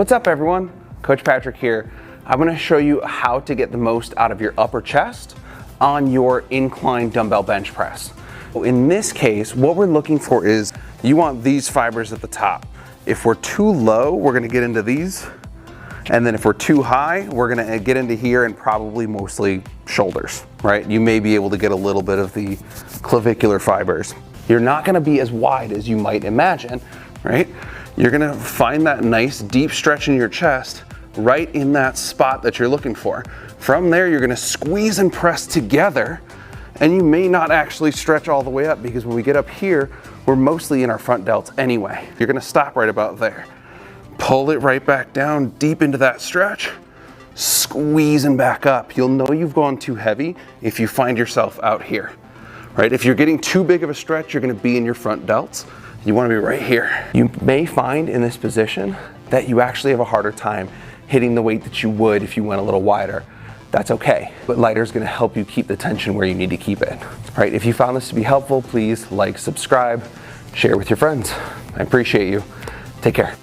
What's up everyone? Coach Patrick here. I'm going to show you how to get the most out of your upper chest on your incline dumbbell bench press. In this case, what we're looking for is you want these fibers at the top. If we're too low, we're going to get into these. And then if we're too high, we're going to get into here and probably mostly shoulders, right? You may be able to get a little bit of the clavicular fibers. You're not going to be as wide as you might imagine, right? You're going to find that nice deep stretch in your chest right in that spot that you're looking for. From there, you're going to squeeze and press together, and you may not actually stretch all the way up because when we get up here, we're mostly in our front delts anyway. You're going to stop right about there. Pull it right back down deep into that stretch, squeeze and back up. You'll know you've gone too heavy if you find yourself out here, right? If you're getting too big of a stretch, you're going to be in your front delts. You want to be right here. You may find in this position that you actually have a harder time hitting the weight that you would if you went a little wider. That's okay, but lighter is going to help you keep the tension where you need to keep it. All right, if you found this to be helpful, please like, subscribe, share with your friends. I appreciate you. Take care.